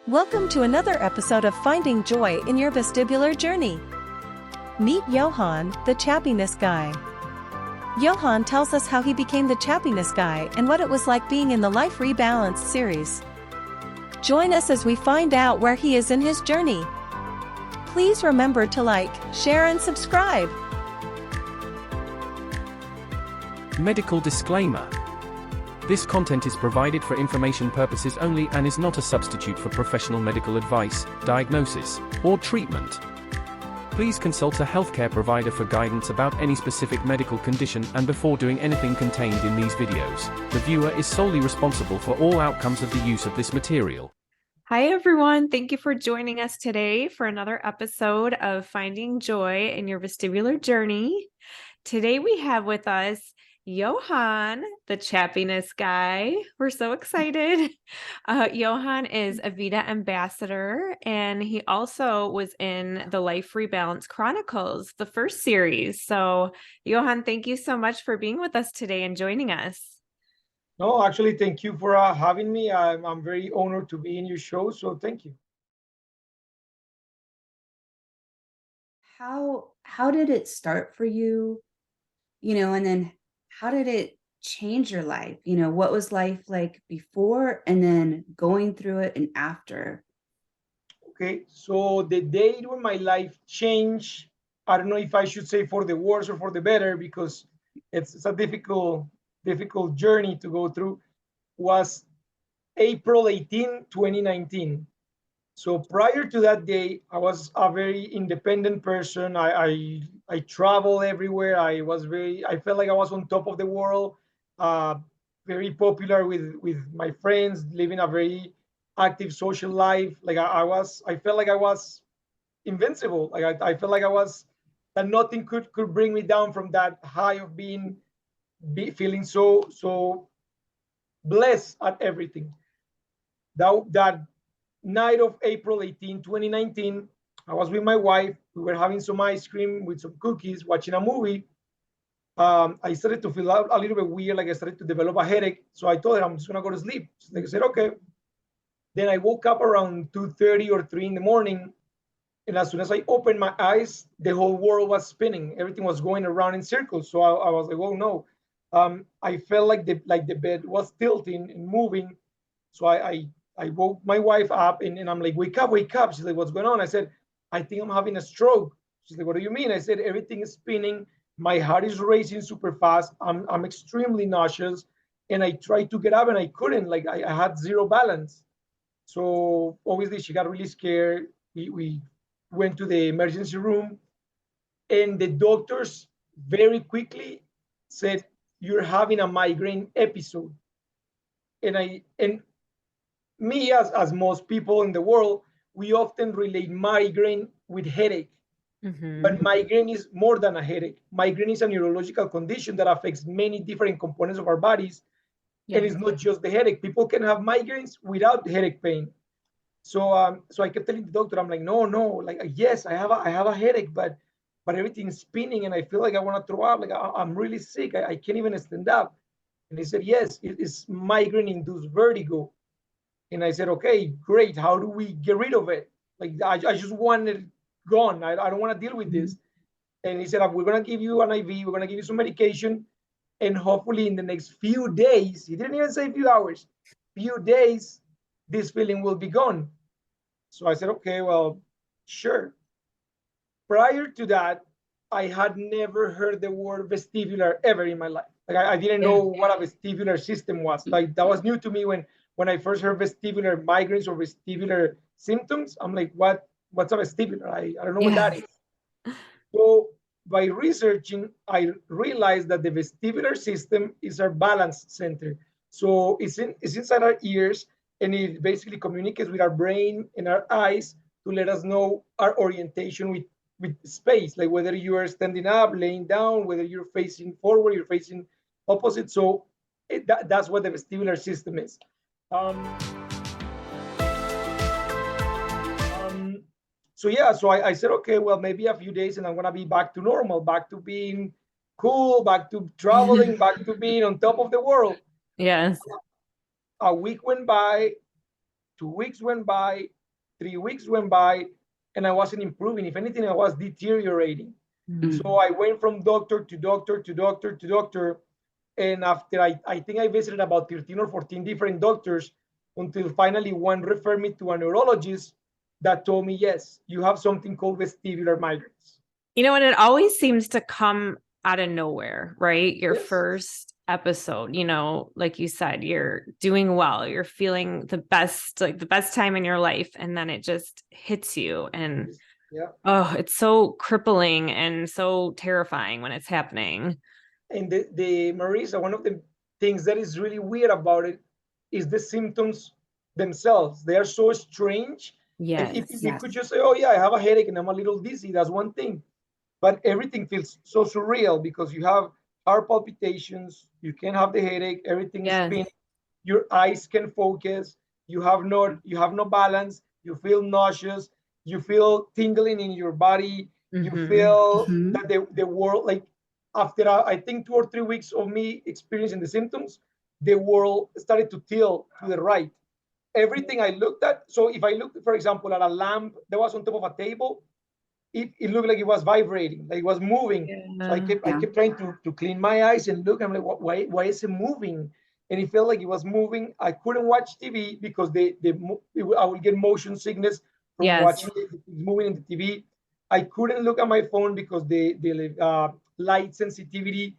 Welcome to another episode of Finding Joy in Your Vestibular Journey. Meet Johan, the Chappiness Guy. Johan tells us how he became the Chappiness Guy and what it was like being in the Life Rebalanced series. Join us as we find out where he is in his journey. Please remember to like, share and subscribe. Medical disclaimer. This content is provided for information purposes only and is not a substitute for professional medical advice, diagnosis, or treatment. Please consult a healthcare provider for guidance about any specific medical condition and before doing anything contained in these videos. The viewer is solely responsible for all outcomes of the use of this material. Hi, everyone. Thank you for joining us today for another episode of Finding Joy in Your Vestibular Journey. Today we have with us Johan, the Chappiness Guy. We're so excited. Johan is a VeDA ambassador, and he also was in the Life Rebalanced Chronicles, the first series. So, Johan, thank you so much for being with us today and joining us. No, actually, thank you for having me. I'm very honored to be in your show, so thank you. How did it start for you? And then how did it change your life? What was life like before and then going through it and after? Okay, so the day when my life changed, I don't know if I should say for the worse or for the better, because it's a difficult journey to go through, was April 18, 2019. So prior to that day, I was a very independent person. I traveled everywhere. I felt like I was on top of the world, very popular with my friends, living a very active social life. Like I felt like I was invincible. Like I felt like that nothing could bring me down from that high of feeling so blessed at everything. That night of April 18, 2019, I was with my wife. We were having some ice cream with some cookies, watching a movie. I started to feel a little bit weird, like I started to develop a headache. So I told her, I'm just gonna go to sleep. So I said, okay. Then I woke up around 2:30 or 3 in the morning. And as soon as I opened my eyes, the whole world was spinning. Everything was going around in circles. So I was like, oh no. I felt like the bed was tilting and moving. So I woke my wife up and I'm like, wake up. She's like, what's going on? I said, I think I'm having a stroke. She's like, what do you mean? I said, everything is spinning. My heart is racing super fast. I'm extremely nauseous. And I tried to get up and I couldn't. Like I had zero balance. So obviously she got really scared. We went to the emergency room and the doctors very quickly said, you're having a migraine episode. And me, as most people in the world, we often relate migraine with headache. Mm-hmm. But migraine is more than a headache. Migraine is a neurological condition that affects many different components of our bodies. Yeah. And it's not just the headache. People can have migraines without headache pain. So I kept telling the doctor, I'm like, no, like, yes, I have a headache, but everything's spinning and I feel like I want to throw up. Like I'm really sick. I can't even stand up. And he said, yes, it's migraine-induced vertigo. And I said, okay, great. How do we get rid of it? Like, I just want it gone. I don't want to deal with this. And he said, we're going to give you an IV. We're going to give you some medication. And hopefully in the next few days, he didn't even say few hours, few days, this feeling will be gone. So I said, okay, well, sure. Prior to that, I had never heard the word vestibular ever in my life. Like I didn't know what a vestibular system was. Like that was new to me when I first heard vestibular migraines or vestibular symptoms. I'm like, what's a vestibular? I don't know what that is. So by researching, I realized that the vestibular system is our balance center. So it's inside our ears, and it basically communicates with our brain and our eyes to let us know our orientation with space, like whether you are standing up, laying down, whether you're facing forward, you're facing opposite. So that's what the vestibular system is. So I said, okay, well, maybe a few days and I'm going to be back to normal, back to being cool, back to traveling, back to being on top of the world. Yes. A week went by 2 weeks went by, 3 weeks went by, and I wasn't improving. If anything, I was deteriorating. Mm. So I went from doctor to doctor to doctor to doctor. And after I think I visited about 13 or 14 different doctors until finally one referred me to a neurologist that told me, yes, you have something called vestibular migraines. You know, and it always seems to come out of nowhere, right? Your Yes. first episode, you know, like you said, you're doing well, you're feeling the best, like the best time in your life. And then it just hits you. And Yeah. oh, it's so crippling and so terrifying when it's happening. And the Marisa, one of the things that is really weird about it is the symptoms themselves. They are so strange. And if Yes. you could just say, oh, yeah, I have a headache and I'm a little dizzy, that's one thing. But everything feels so surreal because you have heart palpitations, you can have the headache, everything is Yes. spinning, your eyes can focus, you have no balance, you feel nauseous, you feel tingling in your body, you Mhm. feel Mhm. that the world, like after I think 2 or 3 weeks of me experiencing the symptoms, the world started to tilt to the right. Everything I looked at, so if I looked, for example, at a lamp that was on top of a table, it looked like it was vibrating, like it was moving. So I Yeah. kept I Yeah. kept trying to clean my eyes and look. I'm like, why is it moving? And it felt like it was moving. I couldn't watch TV because I would get motion sickness from Yes. watching it moving in the TV. I couldn't look at my phone because the light sensitivity.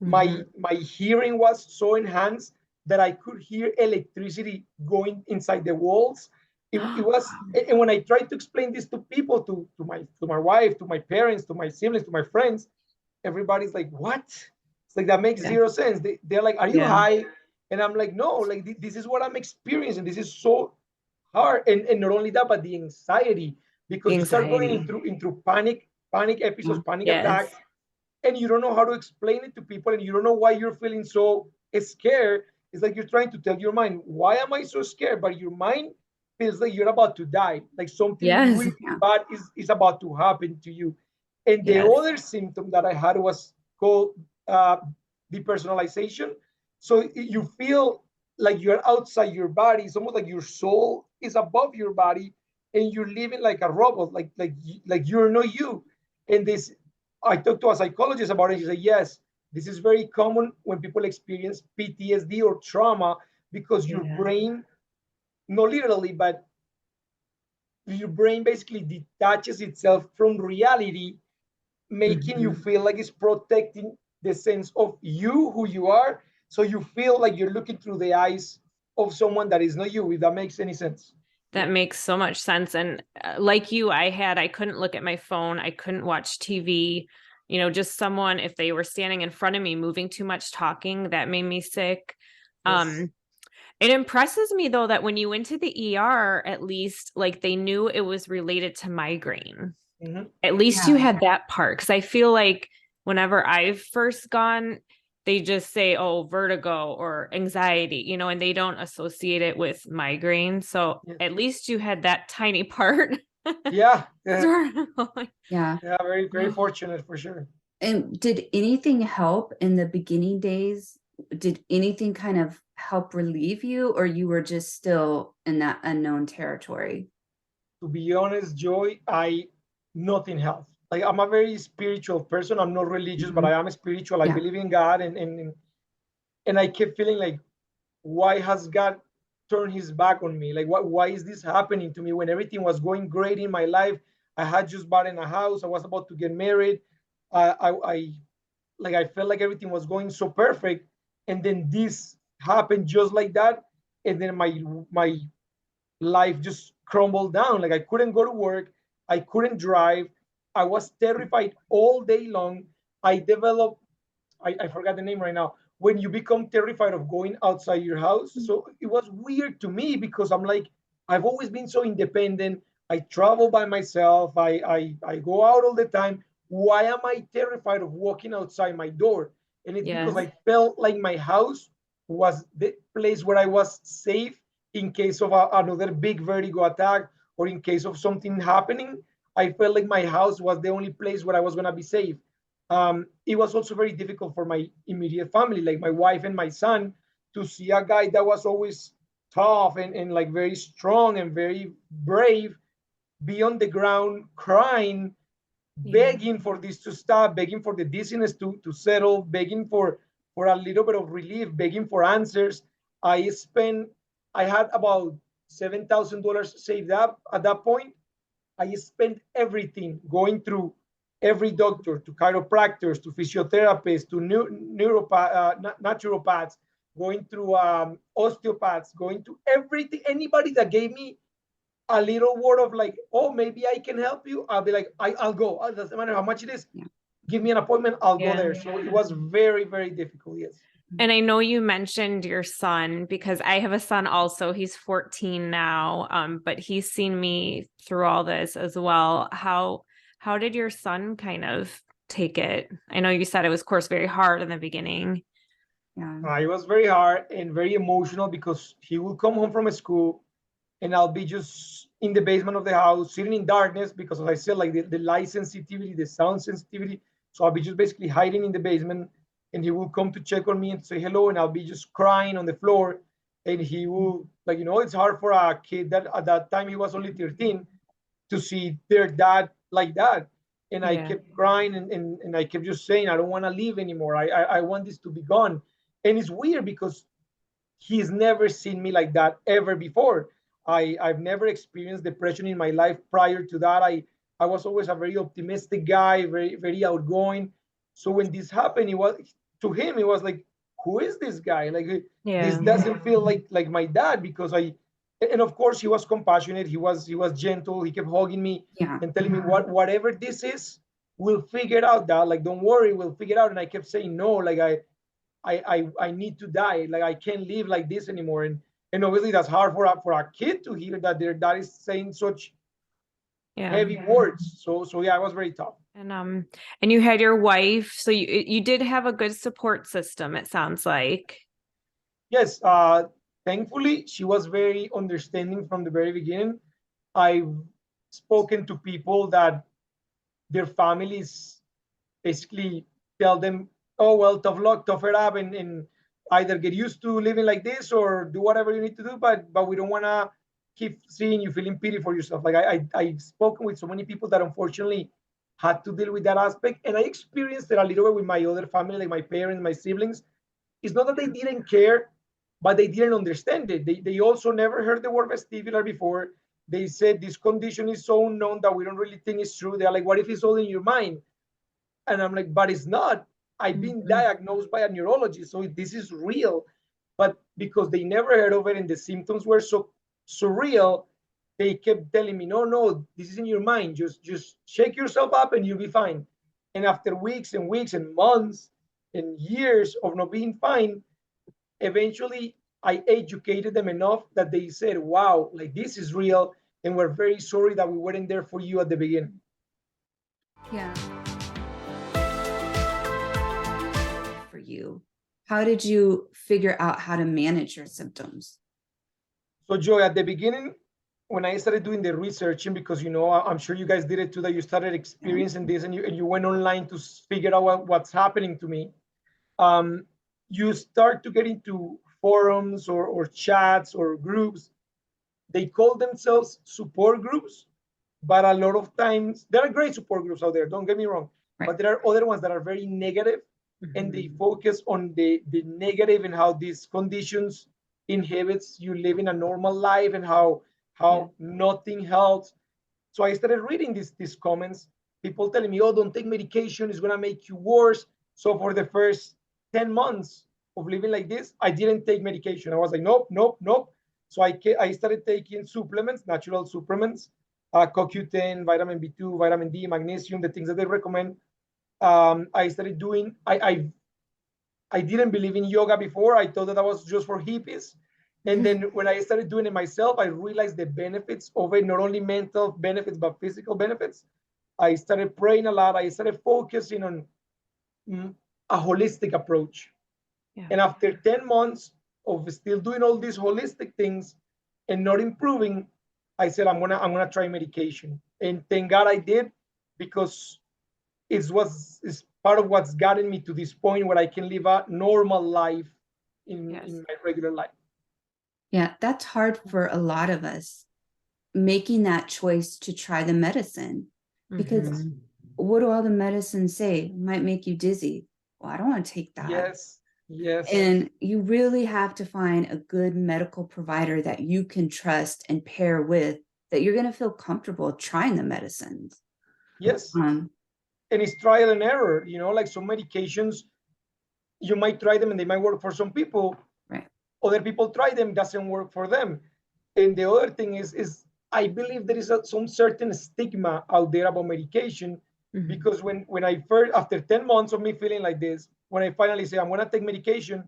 My Mhm. my hearing was so enhanced that I could hear electricity going inside the walls. It was, and when I tried to explain this to people, to my wife, to my parents, to my siblings, to my friends, everybody's like, what? It's like, that makes Yeah. zero sense. They're like, are you Yeah. high? And I'm like, no, like this is what I'm experiencing. This is so hard. And not only that, but the anxiety, because you start going Anxiety. into panic episodes, Yeah. panic Yes. attacks, and you don't know how to explain it to people, and you don't know why you're feeling so scared. It's like you're trying to tell your mind, why am I so scared? But your mind feels like you're about to die, like something Yes. really Yeah. bad is about to happen to you. And the Yes. other symptom that I had was called uh, depersonalization. So you feel like you're outside your body. It's almost like your soul is above your body, and you're living like a robot, like you're not you. And this, I talked to a psychologist about it. She said, yes, this is very common when people experience PTSD or trauma, because your Yeah. brain, not literally, but your brain basically detaches itself from reality, making you Mhm. feel like it's protecting the sense of you, who you are. So you feel like you're looking through the eyes of someone that is not you, if that makes any sense. That makes so much sense. And like you, I couldn't look at my phone. I couldn't watch TV. You know, just someone, if they were standing in front of me, moving too much, talking, that made me sick. Yes. It impresses me though that when you went to the ER, at least like they knew it was related to migraine. Mhm. At least you Yeah. had that part. Cause I feel like whenever I've first gone, they just say, oh, vertigo or anxiety, you know, and they don't associate it with migraine. So Yes. at least you had that tiny part. Yeah. Yeah. Sort of. Yeah. Yeah. Very, very fortunate for sure. And did anything help in the beginning days? Did anything kind of help relieve you, or you were just still in that unknown territory? To be honest, Joy, nothing helps. Like, I'm a very spiritual person. I'm not religious, but Mhm. I am spiritual. I Yeah. believe in God, and I kept feeling like, why has God turned his back on me? Like, why is this happening to me when everything was going great in my life? I had just bought in a house. I was about to get married. I like, I felt like everything was going so perfect, and then this happened just like that, and then my life just crumbled down. Like, I couldn't go to work, I couldn't drive, I was terrified all day long. I developed, I forgot the name right now, when you become terrified of going outside your house. So it was weird to me because I'm like, I've always been so independent. I travel by myself. I go out all the time. Why am I terrified of walking outside my door? And it's because Yes. I felt like my house was the place where I was safe in case of another big vertigo attack, or in case of something happening. I felt like my house was the only place where I was going to be safe. It was also very difficult for my immediate family, like my wife and my son, to see a guy that was always tough and like very strong and very brave, be on the ground crying, begging for this to stop, begging for the dizziness to settle, begging for a little bit of relief, begging for answers. I had about $7,000 saved up at that point. I spent everything going through every doctor, to chiropractors, to physiotherapists, to naturopaths, going through osteopaths, going to everything, anybody that gave me a little word of like, oh, maybe I can help you. I'll be like, I'll go. It doesn't matter how much it is. Yeah. Give me an appointment. I'll go there. So it was very, very difficult. Yes. And I know you mentioned your son, because I have a son also. He's 14 now, but he's seen me through all this as well. How did your son kind of take it? I know you said it was, of course, very hard in the beginning. Yeah. It was very hard and very emotional because he will come home from school and I'll be just in the basement of the house, sitting in darkness because, as I said, like the light sensitivity, the sound sensitivity. So I'll be just basically hiding in the basement, and he will come to check on me and say hello, and I'll be just crying on the floor. And he will, like, it's hard for a kid that at that time he was only 13 to see their dad like that. And I kept crying and I kept just saying, I don't want to leave anymore. I want this to be gone. And it's weird because he's never seen me like that ever before. I've never experienced depression in my life prior to that. I was always a very optimistic guy, very, very outgoing. So when this happened, it was like, who is this guy? Like, this doesn't feel like my dad, because and of course he was compassionate. He was gentle. He kept hugging me and telling me whatever this is, we'll figure it out, dad. Like, don't worry, we'll figure it out. And I kept saying, no, like I need to die. Like, I can't live like this anymore. And obviously that's hard for a kid to hear that their dad is saying such heavy words. So yeah, it was very tough. And you had your wife, so you did have a good support system, it sounds like. Yes, thankfully she was very understanding from the very beginning. I've spoken to people that their families basically tell them, oh, well, tough luck, tough it up, and either get used to living like this or do whatever you need to do, but we don't want to keep seeing you feeling pity for yourself. Like, I've spoken with so many people that unfortunately had to deal with that aspect, and I experienced it a little bit with my other family, like my parents, my siblings. It's not that they didn't care, but they didn't understand it. They also never heard the word vestibular before. They said this condition is so unknown that we don't really think it's true. They're like, what if it's all in your mind? And I'm like, but it's not. I've been diagnosed by a neurologist, so this is real. But because they never heard of it and the symptoms were so surreal, they kept telling me, no, this is in your mind. Just shake yourself up and you'll be fine. And after weeks and weeks and months and years of not being fine, eventually I educated them enough that they said, wow, like, this is real. And we're very sorry that we weren't there for you at the beginning. Yeah. For you, how did you figure out how to manage your symptoms? So, Joy, at the beginning, when I started doing the researching, because I'm sure you guys did it too, that you started experiencing this and you went online to figure out what's happening to me. You start to get into forums or chats or groups. They call themselves support groups, but a lot of times there are great support groups out there, don't get me wrong, but there are other ones that are very negative, and they focus on the negative and how these conditions inhibits you living a normal life and how nothing helps. So I started reading these comments, people telling me, oh, don't take medication, it's going to make you worse. So for the first 10 months of living like this, I didn't take medication. I was like, nope. So I started taking supplements, natural supplements, CoQ10, vitamin B2, vitamin D, magnesium, the things that they recommend. I started doing, I didn't believe in yoga before. I thought that was just for hippies. And then when I started doing it myself, I realized the benefits of it, not only mental benefits, but physical benefits. I started praying a lot. I started focusing on a holistic approach. Yeah. And after 10 months of still doing all these holistic things and not improving, I said, I'm gonna try medication. And thank God I did, because it's part of what's gotten me to this point where I can live a normal life in my regular life. Yeah, that's hard for a lot of us, making that choice to try the medicine, because Mhm. what do all the medicines say? It might make you dizzy. Well, I don't want to take that. Yes, yes. And you really have to find a good medical provider that you can trust and pair with, that you're going to feel comfortable trying the medicines. Yes. Um, And it's trial and error, you know, like some medications, you might try them and they might work for some people. right. Other people try them, doesn't work for them. And the other thing is I believe there is some certain stigma out there about medication, Mhm. because when I first, after 10 months of me feeling like this, when I finally say I'm going to take medication,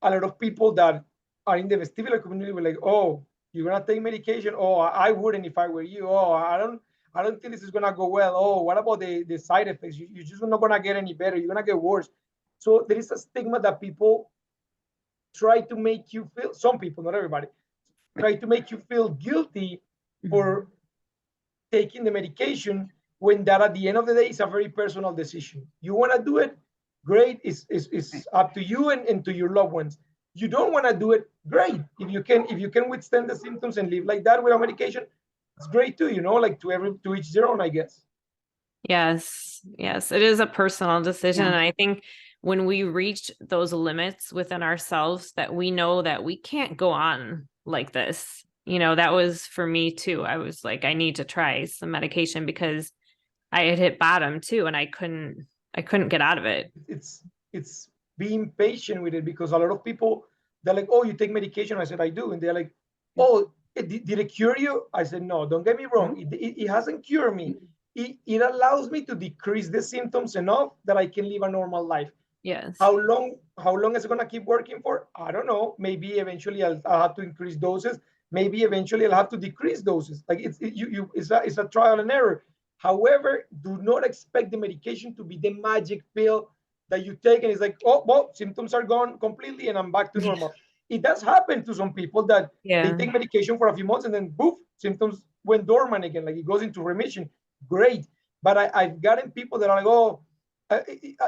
a lot of people that are in the vestibular community were like, oh, you're going to take medication? Oh, I wouldn't if I were you. Oh, I don't think this is going to go well. Oh, what about the side effects? You're just not going to get any better. You're going to get worse. So there is a stigma that people try to make you feel, some people, not everybody, try to make you feel guilty for taking the medication, when that at the end of the day is a very personal decision. You want to do it, great. It's up to you and to your loved ones. You don't want to do it, great. If you can withstand the symptoms and live like that without medication, it's great too, like to each their own, I guess. Yes, yes, it is a personal decision. Yeah. And I think when we reach those limits within ourselves that we know that we can't go on like this, that was for me too. I was like, I need to try some medication because I had hit bottom too, and I couldn't get out of it. It's being patient with it, because a lot of people, they're like, oh, you take medication? I said, I do. And they're like, oh, did it cure you? I said, no, don't get me wrong, it hasn't cured me. It allows me to decrease the symptoms enough that I can live a normal life. Yes. How long is it going to keep working for? I don't know. Maybe eventually I'll have to increase doses. Maybe eventually I'll have to decrease doses. Like it's a trial and error. However, do not expect the medication to be the magic pill that you take and it's like, oh, well, symptoms are gone completely and I'm back to normal. It does happen to some people that they Yeah. take medication for a few months and then poof, symptoms went dormant again, like it goes into remission. Great. But I've gotten people that are like, oh,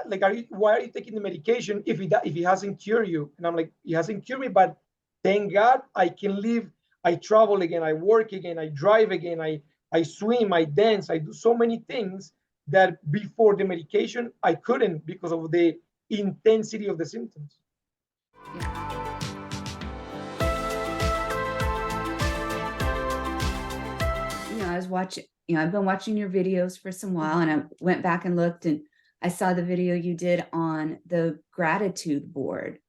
like, why are you taking the medication if it hasn't cured you? And I'm like, it hasn't cured me, but thank God I can live. I travel again, I work again, I drive again, I swim, I dance, I do so many things that before the medication I couldn't, because of the intensity of the symptoms. I was watching, I've been watching your videos for some while, and I went back and looked, and I saw the video you did on the gratitude board.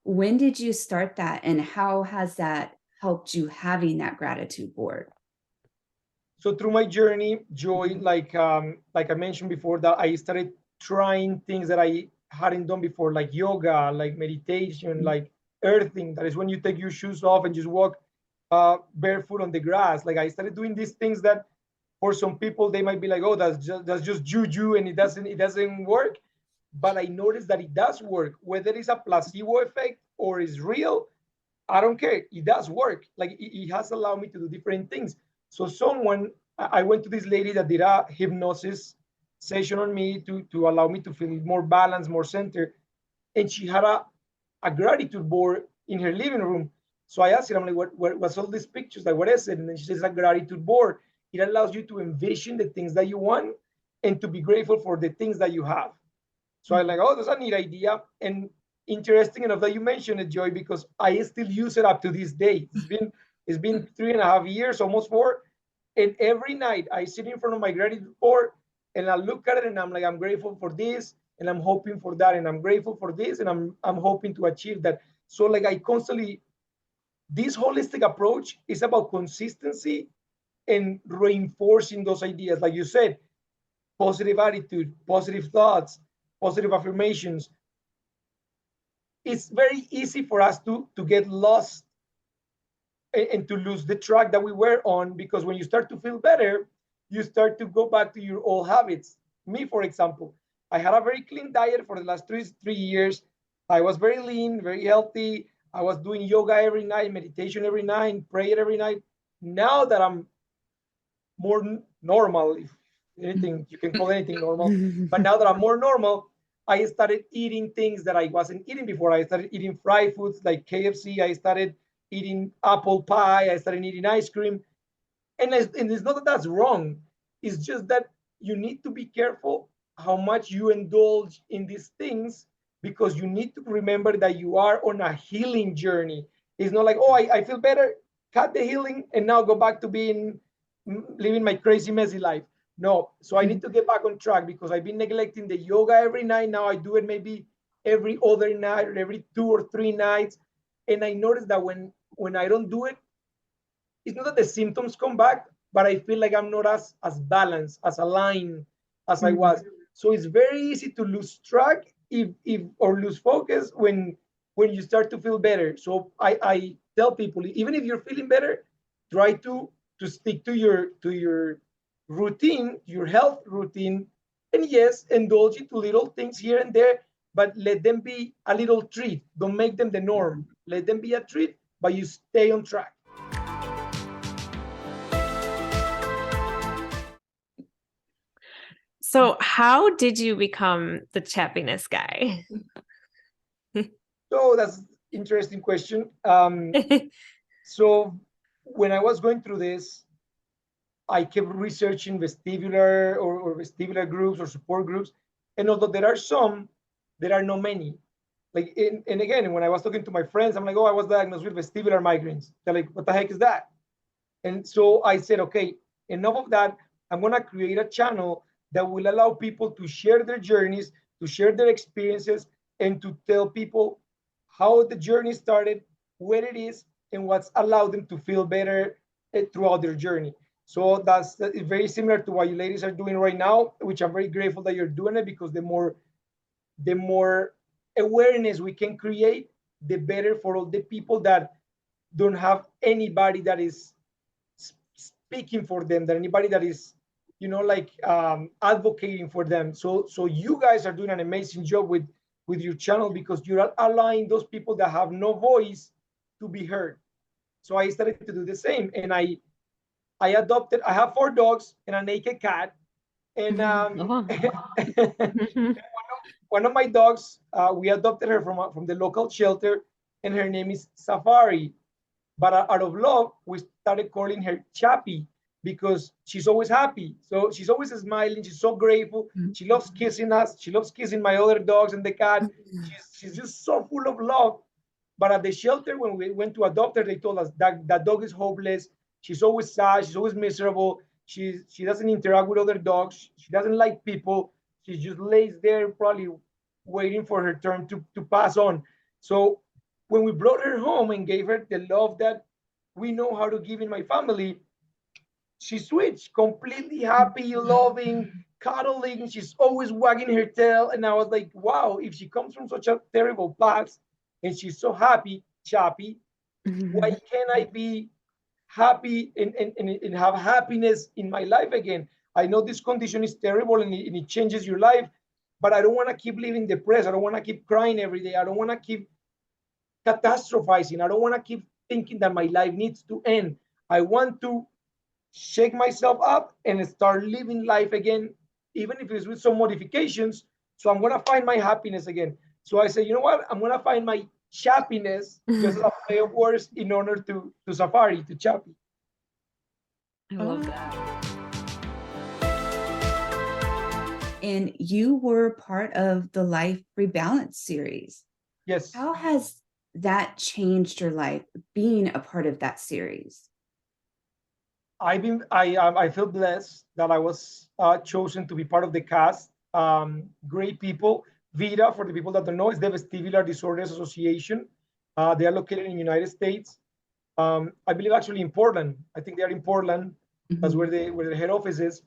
When did you start that, and how has that helped you having that gratitude board? So through my journey, Joy, like I mentioned before, that I started trying things that I hadn't done before, like yoga, like meditation, like earthing. That is when you take your shoes off and just walk barefoot on the grass. Like I started doing these things that, for some people, they might be like, "Oh, that's just juju, and it doesn't work." But I noticed that it does work, whether it's a placebo effect or is real. I don't care. It does work. Like it has allowed me to do different things. So I went to this lady that did a hypnosis session on me to allow me to feel more balanced, more centered. And she had a gratitude board in her living room. So I asked her, I'm like, what's all these pictures? Like, what is it? And then she says, a gratitude board. It allows you to envision the things that you want and to be grateful for the things that you have. So I'm like, oh, that's a neat idea. And interesting enough that you mentioned it, Joy, because I still use it up to this day. It's been 3.5 years, almost 4. And every night I sit in front of my gratitude board and I look at it and I'm like, I'm grateful for this and I'm hoping for that, and I'm grateful for this and I'm hoping to achieve that. So like I constantly, this holistic approach is about consistency and reinforcing those ideas. Like you said, positive attitude, positive thoughts, positive affirmations. It's very easy for us to get lost and to lose the track that we were on, because when you start to feel better, you start to go back to your old habits. Me, for example, I had a very clean diet for the last 3 years. I was very lean, very healthy. I was doing yoga every night, meditation every night, prayer every night. Now that I'm more normal, if anything, you can call anything normal, but now that I'm more normal, I started eating things that I wasn't eating before. I started eating fried foods like KFC. I started eating apple pie. I started eating ice cream. And it's not that that's wrong. It's just that you need to be careful how much you indulge in these things, because you need to remember that you are on a healing journey. It's not like, oh, I feel better, cut the healing, and now go back to being living my crazy, messy life. No. So I need to get back on track, because I've been neglecting the yoga every night. Now I do it maybe every other night or every 2 or 3 nights. And I noticed that when I don't do it, it's not that the symptoms come back, but I feel like I'm not as balanced, as aligned as I was. So it's very easy to lose track if or lose focus when you start to feel better. So I tell people, even if you're feeling better, try to stick to your routine, your health routine, and yes, indulge into little things here and there, but let them be a little treat. Don't make them the norm. Let them be a treat, but you stay on track. So how did you become the Chappiness Guy? So that's interesting question. So when I was going through this, I kept researching vestibular or vestibular groups or support groups. And although there are some, there are not many. Like, and again, when I was talking to my friends, I'm like, oh, I was diagnosed with vestibular migraines. They're like, what the heck is that? And so I said, okay, enough of that. I'm going to create a channel that will allow people to share their journeys, to share their experiences, and to tell people how the journey started, where it is, and what's allowed them to feel better throughout their journey. So that's very similar to what you ladies are doing right now, which I'm very grateful that you're doing it, because the more awareness we can create, the better for all the people that don't have anybody that is speaking for them, that anybody that is, like advocating for them. So you guys are doing an amazing job with your channel, because you're allowing those people that have no voice to be heard. So I started to do the same, and I have 4 dogs and a naked cat, and one of my dogs, we adopted her from the local shelter, and her name is Safari. But out of love, we started calling her Chappy, because she's always happy. So she's always smiling. She's so grateful. She loves kissing us. She loves kissing my other dogs and the cat. She's just so full of love. But at the shelter, when we went to adopt her, they told us that dog is hopeless. She's always sad. She's always miserable. She doesn't interact with other dogs. She doesn't like people. She just lays there, probably waiting for her turn to pass on. So when we brought her home and gave her the love that we know how to give in my family, she switched, completely happy, loving, cuddling. She's always wagging her tail. And I was like, wow, if she comes from such a terrible past and she's so happy, Chappy, why can't I be happy and have happiness in my life again? I know this condition is terrible, and it changes your life, but I don't want to keep living depressed. I don't want to keep crying every day. I don't want to keep catastrophizing. I don't want to keep thinking that my life needs to end. I want to shake myself up and start living life again, even if it's with some modifications. So I'm going to find my happiness again. So I say, you know what? I'm going to find my Chappiness, just a play of words, in honor to Safari, to Chappy. I love that. And you were part of the Life Rebalanced series. Yes. How has that changed your life, being a part of that series? I feel blessed that I was chosen to be part of the cast. Great people. VeDA, for the people that don't know, is the Vestibular Disorders Association. They are located in the United States. I believe actually in Portland. I think they are in Portland. That's where the head office is.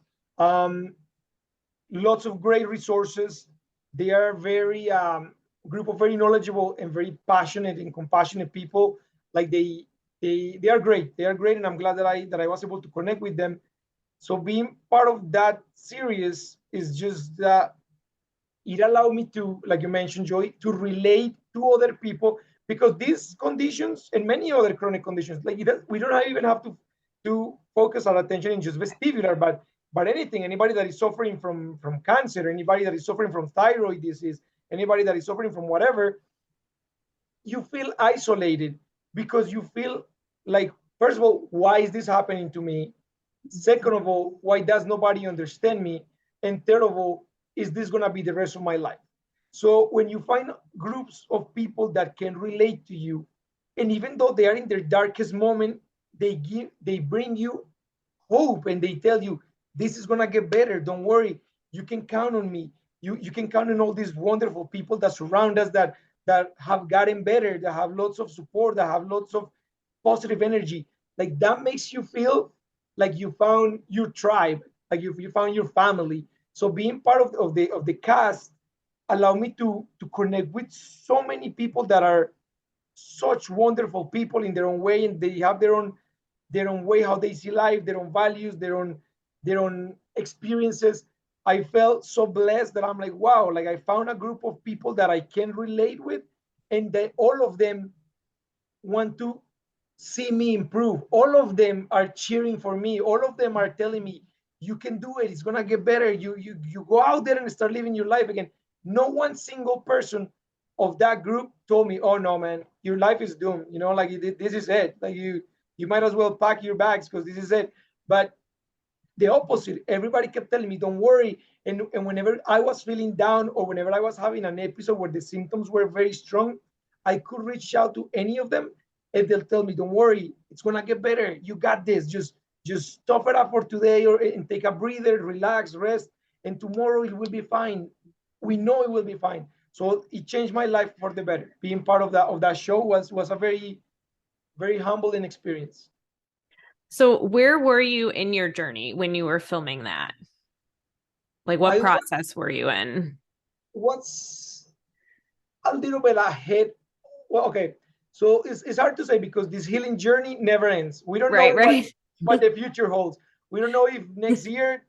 Lots of great resources. They are very group of very knowledgeable and very passionate and compassionate people. Like they are great. They are great, and I'm glad that I was able to connect with them. So being part of that series is just that it allowed me to, like you mentioned, Joy, to relate to other people, because these conditions and many other chronic conditions, like we don't even have to focus our attention in just vestibular, but but anything, anybody that is suffering from cancer, anybody that is suffering from thyroid disease, anybody that is suffering from whatever, you feel isolated because you feel like, first of all, why is this happening to me? Second of all, why does nobody understand me? And third of all, is this going to be the rest of my life? So when you find groups of people that can relate to you, and even though they are in their darkest moment, they bring you hope, and they tell you this is going to get better. Don't worry. You can count on me. You can count on all these wonderful people that surround us, that have gotten better, that have lots of support, that have lots of positive energy. Like that makes you feel like you found your tribe, like you found your family. So being part of the cast allowed me to connect with so many people that are such wonderful people in their own way, and they have their own way how they see life, their own values, their own experiences. I felt so blessed that I'm like, wow, like I found a group of people that I can relate with, and that all of them want to see me improve. All of them are cheering for me. All of them are telling me, you can do it. It's gonna get better. You go out there and start living your life again. No one single person of that group told me, oh no, man, your life is doomed. Like this is it. Like you might as well pack your bags because this is it. But the opposite. Everybody kept telling me, don't worry. And whenever I was feeling down, or whenever I was having an episode where the symptoms were very strong, I could reach out to any of them, and they'll tell me, don't worry, it's going to get better. You got this. Just tough it up for today, and take a breather, relax, rest, and tomorrow it will be fine. We know it will be fine. So it changed my life for the better. Being part of that show was a very, very humbling experience. So where were you in your journey when you were filming that? Like what I process were you in? was a little bit ahead. Well, okay. So it's hard to say because this healing journey never ends. We don't know Right. what the future holds. We don't know if next year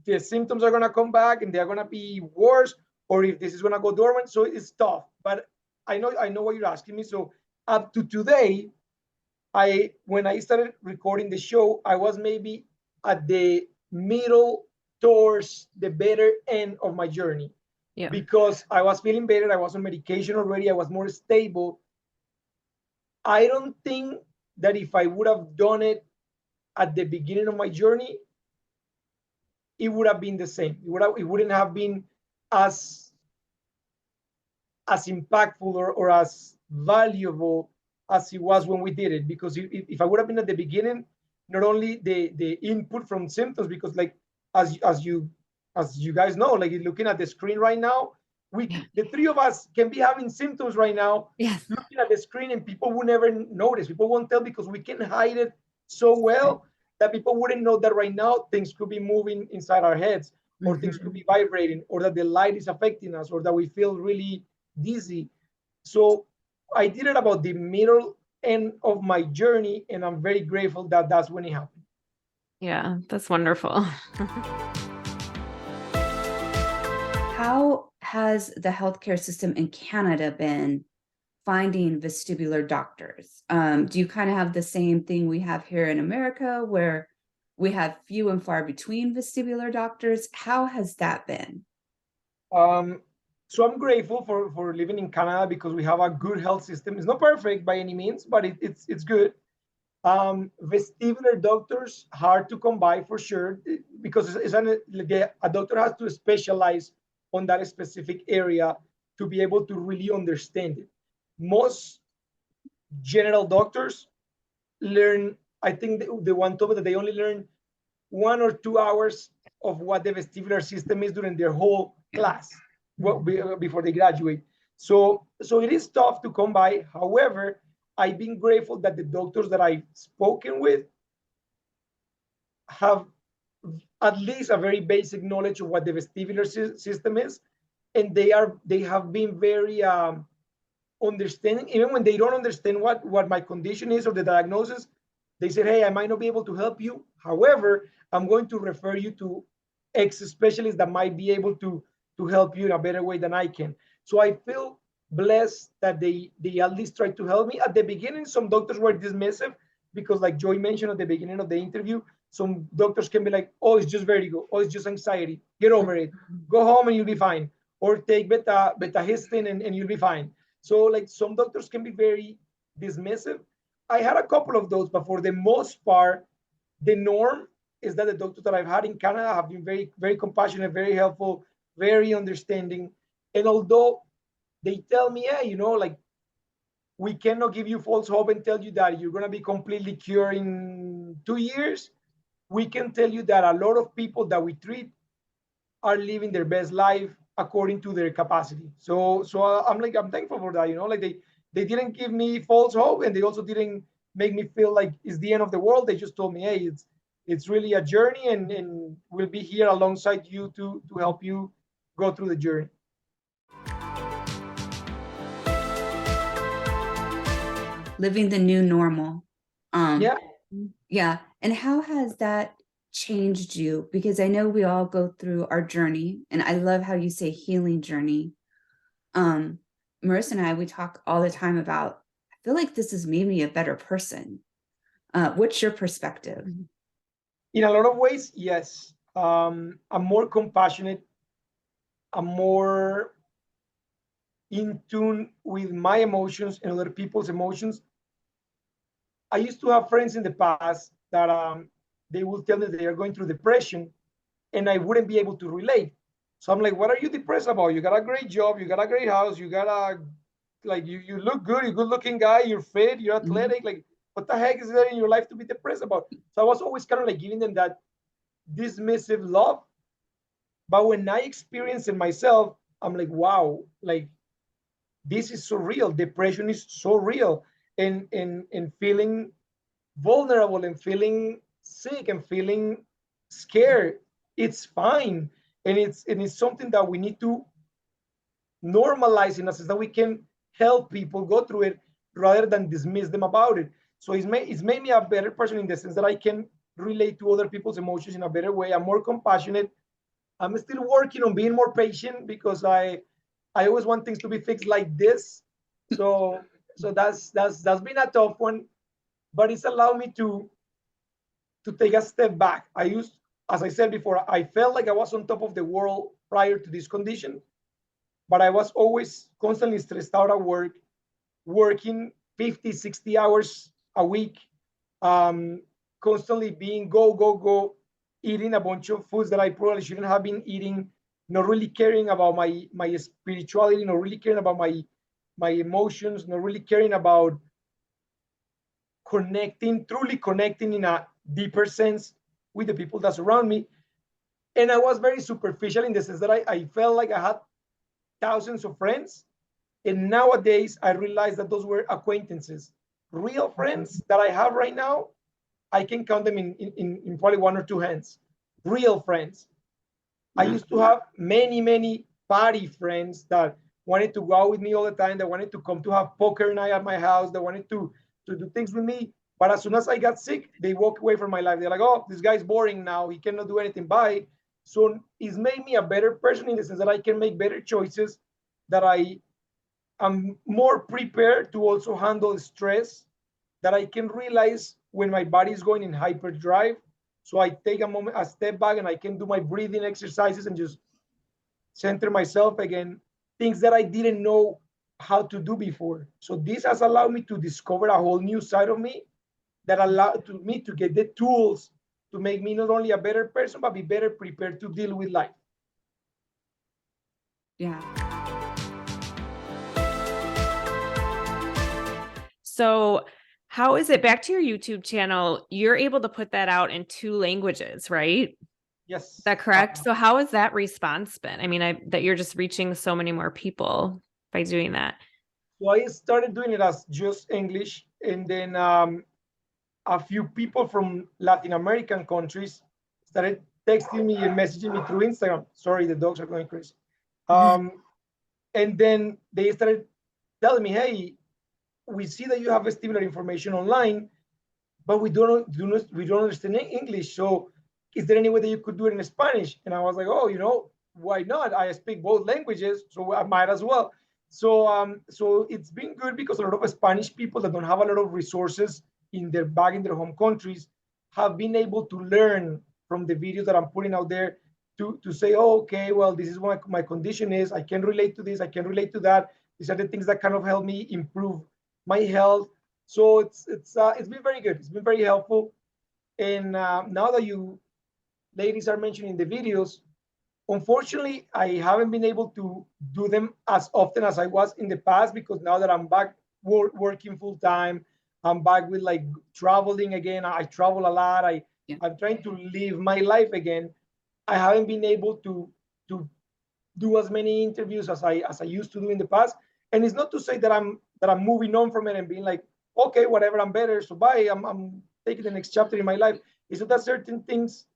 the symptoms are gonna come back and they're gonna be worse, or if this is gonna go dormant. So it's tough. But I know what you're asking me. So up to today, when I started recording the show, I was maybe at the middle towards the better end of my journey. Yeah. Because I was feeling better. I was on medication already. I was more stable. I don't think that if I would have done it at the beginning of my journey, it would have been the same. It wouldn't have been as impactful, or as valuable as it was when we did it. Because if I would have been at the beginning, not only the input from symptoms, because like as you guys know, like looking at the screen right now, the three of us can be having symptoms right now, Yes. looking at the screen, and people will never notice. People won't tell because we can hide it so well that people wouldn't know that right now things could be moving inside our heads, or things could be vibrating, or that the light is affecting us, or that we feel really dizzy. So I did it about the middle end of my journey, and I'm very grateful that that's when it happened. Yeah, that's wonderful. How has the healthcare system in Canada been finding vestibular doctors? Do you kind of have the same thing we have here in America, where we have few and far between vestibular doctors? How has that been? So I'm grateful for living in Canada because we have a good health system. It's not perfect by any means, but it's good. Vestibular doctors, hard to come by for sure, because a doctor has to specialize on that specific area to be able to really understand it. Most general doctors learn, I think the one topic that they only learn 1 or 2 hours of what the vestibular system is during their whole class, before they graduate. So it is tough to come by. However, I've been grateful that the doctors that I've spoken with have at least a very basic knowledge of what the vestibular system is, and they have been very understanding. Even when they don't understand what my condition is or the diagnosis, they said, hey, I might not be able to help you. However, I'm going to refer you to X specialists that might be able to help you in a better way than I can. So I feel blessed that they at least tried to help me. At the beginning, some doctors were dismissive because, like Joy mentioned at the beginning of the interview, Some doctors can be like, oh, it's just vertigo, oh, it's just anxiety, get over it, go home and you'll be fine, or take beta histone and you'll be fine. So like some doctors can be very dismissive. I had a couple of those, but for the most part, the norm is that the doctors that I've had in Canada have been very, very compassionate, very helpful, very understanding. And although they tell me, hey, like we cannot give you false hope and tell you that you're going to be completely cured in 2 years, we can tell you that a lot of people that we treat are living their best life according to their capacity. So I'm thankful for that. Like they didn't give me false hope, and they also didn't make me feel like it's the end of the world. They just told me, hey, it's really a journey, and we'll be here alongside you to help you go through the journey. Living the new normal. Yeah. Yeah. And how has that changed you? Because I know we all go through our journey, and I love how you say healing journey. Marissa and I, we talk all the time about, I feel like this has made me a better person. What's your perspective? In a lot of ways, yes. I'm more compassionate. I'm more in tune with my emotions and other people's emotions. I used to have friends in the past that they will tell me they are going through depression, and I wouldn't be able to relate. So I'm like, what are you depressed about? You got a great job, you got a great house, you got you look good, you're a good looking guy, you're fit, you're athletic. Like, what the heck is there in your life to be depressed about? So I was always kind of like giving them that dismissive love. But when I experience it myself, I'm like, wow, like this is so real. Depression is so real. And feeling vulnerable and feeling sick and feeling scared, it's fine. And it's something that we need to normalize in a sense that we can help people go through it rather than dismiss them about it. So it's made me a better person in the sense that I can relate to other people's emotions in a better way. I'm more compassionate. I'm still working on being more patient because I always want things to be fixed like this. So that's been a tough one, but it's allowed me to take a step back. As I said before, I felt like I was on top of the world prior to this condition, but I was always constantly stressed out at work, working 50, 60 hours a week, constantly being go, eating a bunch of foods that I probably shouldn't have been eating, not really caring about my spirituality, not really caring about my emotions, not really caring about truly connecting in a deeper sense with the people that surround me. And I was very superficial in the sense that I felt like I had thousands of friends. And nowadays I realize that those were acquaintances. Real friends that I have right now, I can count them in probably one or two hands. Real friends. I used to have many party friends that wanted to go out with me all the time, that wanted to come to have poker night at my house, that wanted to do things with me. But as soon as I got sick, they walked away from my life. They're like, oh, this guy's boring now. He cannot do anything. Bye. So it's made me a better person in the sense that I can make better choices, that I am more prepared to also handle stress, that I can realize when my body is going in hyperdrive. So I take a step back, and I can do my breathing exercises and just center myself again, things that I didn't know how to do before. So this has allowed me to discover a whole new side of me that allowed me to get the tools to make me not only a better person, but be better prepared to deal with life. Yeah. So how is it, back to your YouTube channel, you're able to put that out in 2 languages, right? Yes. Is that correct? So how has that response been? I mean, that you're just reaching so many more people by doing that. So I started doing it as just English, and then a few people from Latin American countries started texting me and messaging me through Instagram. Sorry, the dogs are going crazy. And then they started telling me, hey, we see that you have vestibular information online, but we don't understand English. So is there any way that you could do it in Spanish? And I was like, oh, why not? I speak both languages, so I might as well. So it's been good because a lot of Spanish people that don't have a lot of resources in their home countries, have been able to learn from the videos that I'm putting out there to say, oh, okay, well, this is what my condition is. I can relate to this. I can relate to that. These are the things that kind of help me improve my health. So it's been very good. It's been very helpful. And now that you ladies are mentioning the videos, unfortunately, I haven't been able to do them as often as I was in the past, because now that I'm back working full time, I'm back with like traveling again. I travel a lot. I'm trying to live my life again. I haven't been able to do as many interviews as I used to do in the past. And it's not to say that I'm moving on from it and being like, okay, whatever, I'm better, so bye. I'm taking the next chapter in my life. It's that certain things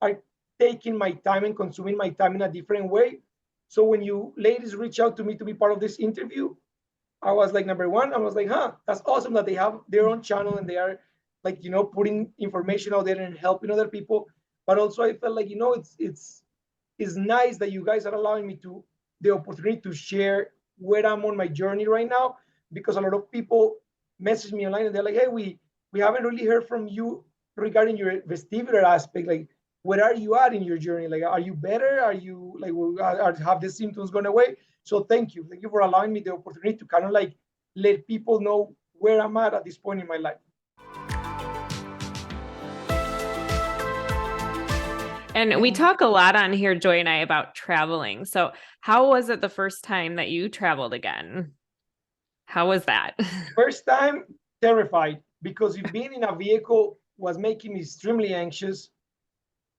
are taking my time and consuming my time in a different way. So when you ladies reach out to me to be part of this interview, I was like, number one, I was like, that's awesome that they have their own channel and they are like, putting information out there and helping other people. But also I felt like, it's nice that you guys are allowing me the opportunity to share where I'm on my journey right now, because a lot of people message me online and they're like, hey, we haven't really heard from you regarding your vestibular aspect. Like, where are you at in your journey? Like, are you better? Are you like, have the symptoms gone away? So thank you for allowing me the opportunity to kind of like let people know where I'm at this point in my life. And we talk a lot on here, Joy and I, about traveling. So how was it the first time that you traveled again? How was that? First time, terrified, because being in a vehicle was making me extremely anxious.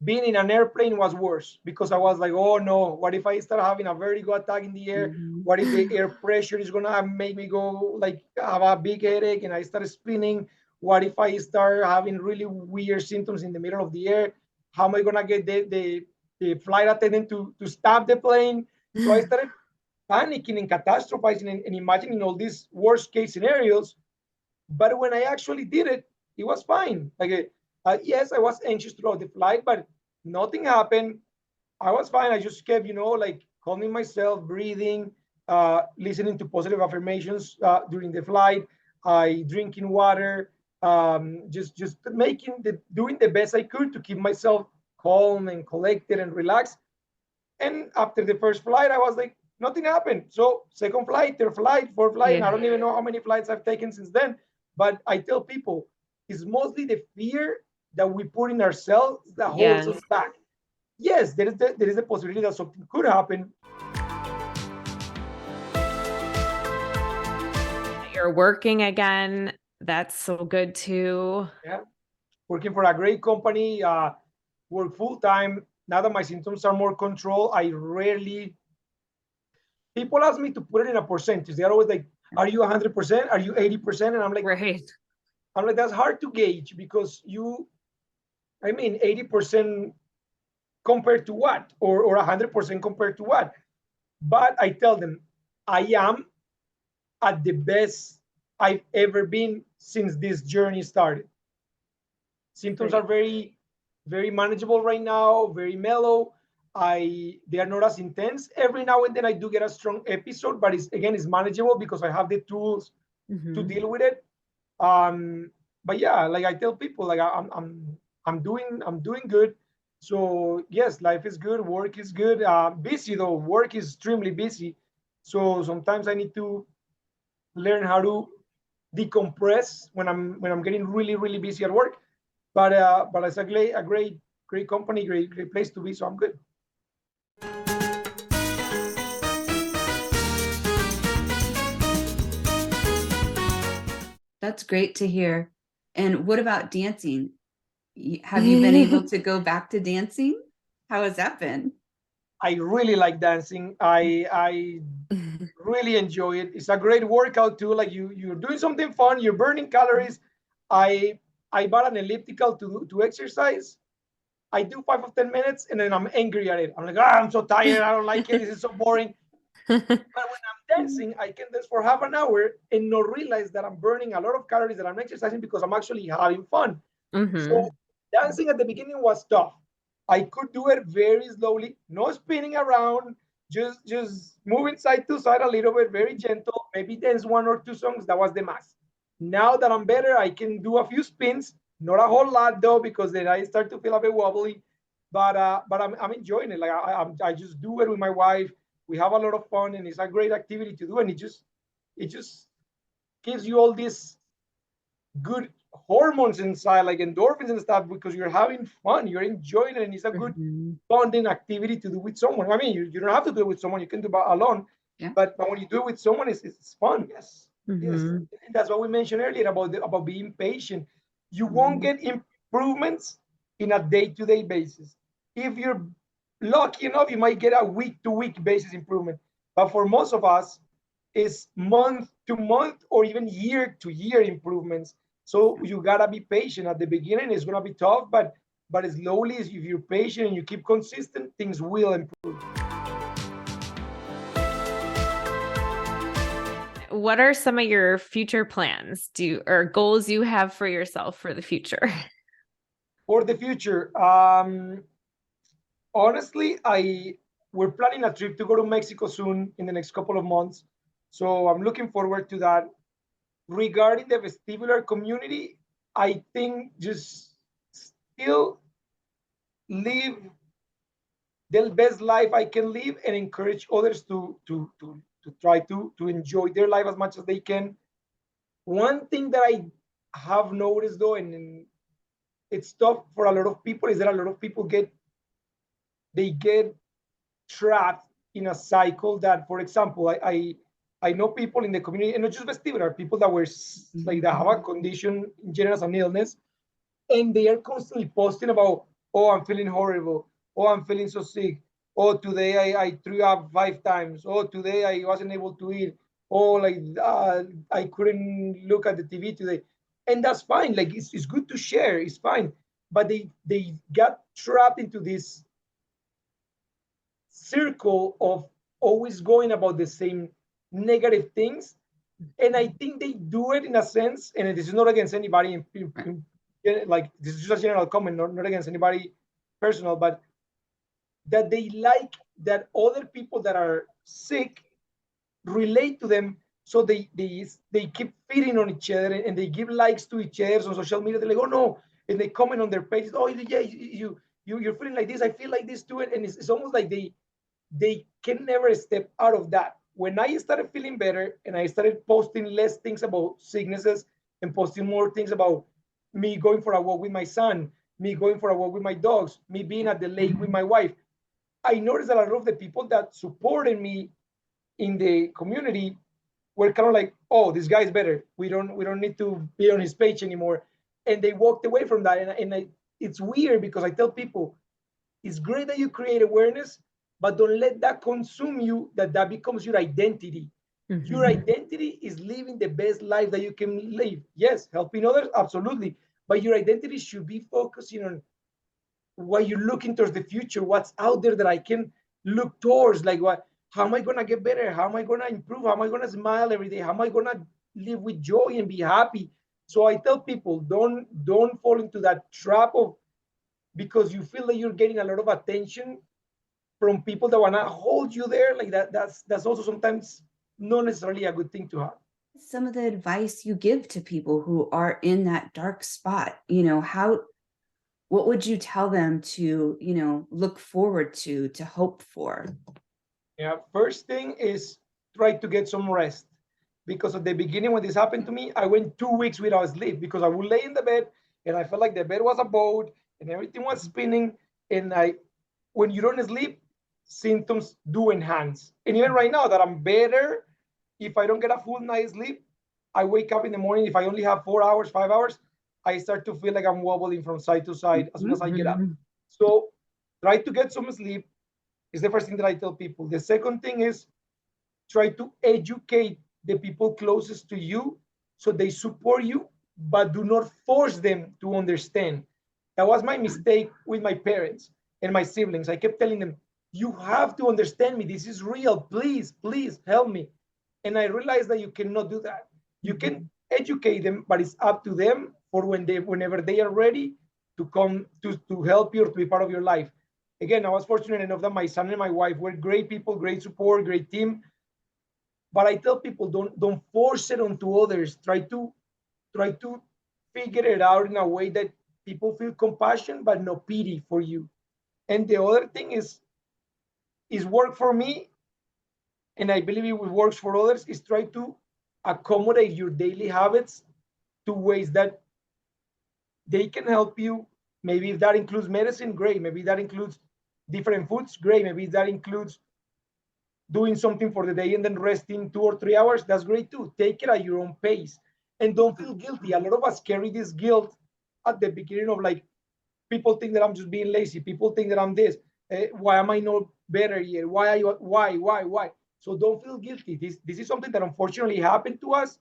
Being in an airplane was worse, because I was like, oh no, what if I start having a vertigo attack in the air? What if the air pressure is gonna make me go like have a big headache and I start spinning? What if I start having really weird symptoms in the middle of the air? How am I gonna get the flight attendant to stop the plane? So I started panicking and catastrophizing and imagining all these worst case scenarios. But when I actually did it, it was fine. Like, yes, I was anxious throughout the flight, but nothing happened. I was fine. I just kept, like calming myself, breathing, listening to positive affirmations during the flight. I drinking water, just doing the best I could to keep myself calm and collected and relaxed. And after the first flight, I was like, nothing happened. So second flight, third flight, fourth flight, and I don't even know how many flights I've taken since then. But I tell people, it's mostly the fear that we put in ourselves that holds us back. Yes, there is the possibility that something could happen. You're working again. That's so good too. Yeah, working for a great company, work full time. Now that my symptoms are more controlled, people ask me to put it in a percentage. They're always like, are you 100%? Are you 80%? And I'm like, that's hard to gauge, because 80% compared to what? Or 100% compared to what? But I tell them, I am at the best I've ever been since this journey started. Symptoms are very, very manageable right now, very mellow. They are not as intense. Every now and then I do get a strong episode, but it's manageable because I have the tools to deal with it. But yeah, like I tell people, like I'm doing good. So yes, life is good, work is good. Busy though, work is extremely busy. So sometimes I need to learn how to decompress when I'm getting really, really busy at work. But it's a great company, great place to be. So I'm good. That's great to hear. And what about dancing? Have you been able to go back to dancing? How has that been? I really like dancing. I really enjoy it. It's a great workout too. Like you're doing something fun. You're burning calories. I bought an elliptical to exercise. I do 5 or 10 minutes and then I'm angry at it. I'm like, I'm so tired. I don't like it. This is so boring. But when I'm dancing, I can dance for half an hour and not realize that I'm burning a lot of calories, that I'm exercising, because I'm actually having fun. So dancing at the beginning was tough. I could do it very slowly, no spinning around, just moving side to side a little bit, very gentle, maybe dance 1 or 2 songs. That was the max. Now that I'm better, I can do a few spins, Not a whole lot though, because then I start to feel a bit wobbly. But I'm enjoying it. Like I just do it with my wife. We have a lot of fun, and it's a great activity to do. And it just gives you all these good hormones inside, like endorphins and stuff, because you're having fun, you're enjoying it, and it's a good Mhm. bonding activity to do with someone. I mean, you don't have to do it with someone; you can do it alone. Yeah. But when you do it with someone, it's fun. Yes, yes. Mhm. And that's what we mentioned earlier about being patient. You won't Mhm. get improvements in a day-to-day basis. If you're lucky enough, you might get a week-to-week basis improvement. But for most of us, it's month to month or even year to year improvements. So you gotta be patient. At the beginning, it's gonna be tough, but slowly, if you're patient and you keep consistent, things will improve. What are some of your future plans or goals you have for yourself for the future? For the future, honestly, we're planning a trip to go to Mexico soon in the next couple of months. So I'm looking forward to that. Regarding the vestibular community, I think just still live the best life I can live and encourage others to try to enjoy their life as much as they can. One thing that I have noticed though, and it's tough for a lot of people, is that a lot of people get trapped in a cycle that, for example, I know people in the community, and not just vestibular, people that were like that have a condition in general as an illness, and they are constantly posting about, oh, I'm feeling horrible, oh, I'm feeling so sick, oh, today I threw up 5 times, oh, today I wasn't able to eat, oh, like I couldn't look at the TV today, and that's fine. Like it's good to share, it's fine, but they got trapped into this circle of always going about the same negative things. And I think they do it in a sense, and this is not against anybody, like this is just a general comment, not against anybody personal, but that they like that other people that are sick relate to them, so they keep feeding on each other, and they give likes to each other on social media. They're like, oh no, and they comment on their pages, oh yeah, you're feeling like this, I feel like this too. And it's almost like they can never step out of that. When I started feeling better and I started posting less things about sicknesses and posting more things about me going for a walk with my son, me going for a walk with my dogs, me being at the lake with my wife, I noticed that a lot of the people that supported me in the community were kind of like, oh, this guy's better. We don't need to be on his page anymore. And they walked away from that. It's weird because I tell people, it's great that you create awareness, but don't let that consume you, that becomes your identity. Your identity is living the best life that you can live. Yes, helping others, absolutely. But your identity should be focusing on what you're looking towards the future, what's out there that I can look towards. Like, how am I gonna get better? How am I gonna improve? How am I gonna smile every day? How am I gonna live with joy and be happy? So I tell people, don't fall into that trap of, because you feel that you're getting a lot of attention from people that wanna hold you there, like that. That's also sometimes not necessarily a good thing to have. Some of the advice you give to people who are in that dark spot, what would you tell them to, look forward to hope for? Yeah, first thing is try to get some rest. Because at the beginning, when this happened to me, I went 2 weeks without sleep because I would lay in the bed and I felt like the bed was a boat and everything was spinning. And when you don't sleep, symptoms do enhance. And even right now that I'm better, if I don't get a full night's sleep, I wake up in the morning. If I only have 4 hours, 5 hours, I start to feel like I'm wobbling from side to side as soon as I get up. So try to get some sleep is the first thing that I tell people. The second thing is try to educate the people closest to you so they support you, but do not force them to understand. That was my mistake with my parents and my siblings. I kept telling them, you have to understand me. This is real. Please, please help me. And I realized that you cannot do that. You can educate them, but it's up to them for whenever they are ready to come to help you or to be part of your life. Again, I was fortunate enough that my son and my wife were great people, great support, great team. But I tell people, don't force it onto others. Try to figure it out in a way that people feel compassion but no pity for you. And the other thing is work for me, and I believe it works for others, is try to accommodate your daily habits to ways that they can help you. Maybe if that includes medicine, great. Maybe that includes different foods, great. Maybe that includes doing something for the day and then resting 2 or 3 hours, that's great too. Take it at your own pace and don't feel guilty. A lot of us carry this guilt at the beginning of like, people think that I'm just being lazy. People think that I'm this. Why am I not better yet? Why? So don't feel guilty. This is something that unfortunately happened to us,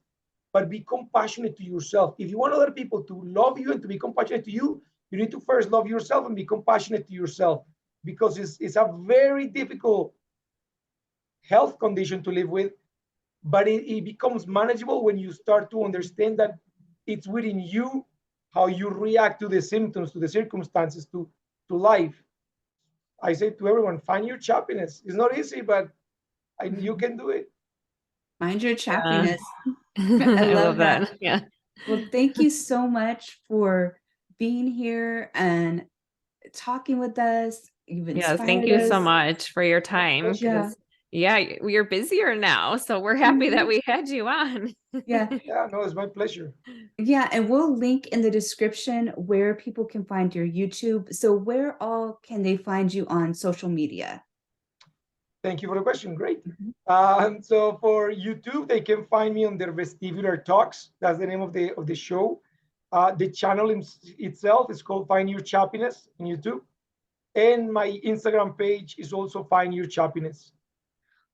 but be compassionate to yourself. If you want other people to love you and to be compassionate to you, you need to first love yourself and be compassionate to yourself, because it's a very difficult health condition to live with, but it becomes manageable when you start to understand that it's within you how you react to the symptoms, to the circumstances, to life. I say to everyone, find your chappiness. It's not easy, but you can do it. Find your chappiness. I I love love that. that. Yeah. Well, thank you so much for being here and talking with us. You've Yes, thank inspired you so us. much for your time. Yeah. 'Cause, yeah, you're busier now, so we're happy that we had you on. Yeah. Yeah, no, it's my pleasure. Yeah, and we'll link in the description where people can find your YouTube. So where all can they find you on social media? Thank you for the question. Great. So for YouTube, they can find me under Vestibular Talks. That's the name of the show. The channel itself is called Find Your Chappiness in YouTube, and my Instagram page is also Find Your Chappiness.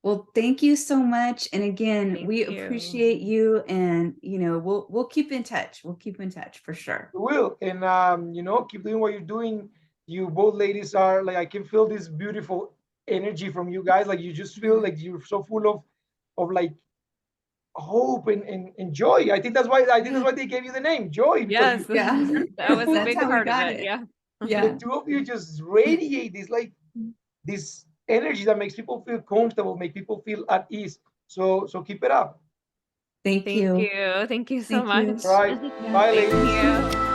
Well, thank you so much. And again, Thank we you. appreciate you, and we'll keep in touch. We'll keep in touch for sure. You will, and keep doing what you're doing. You both ladies are like, I can feel this beautiful energy from you guys. Like you just feel like you're so full of like hope and joy. I think that's why they gave you the name Joy. Yes, Yeah. that was a That's big how we part of got it. it. Yeah. Yeah. The two of you just radiate this energy that makes people feel comfortable, make people feel at ease. So keep it up. Thank Thank you. you. Thank you so Thank you. much. All right. Yeah. Bye, Thank ladies. you.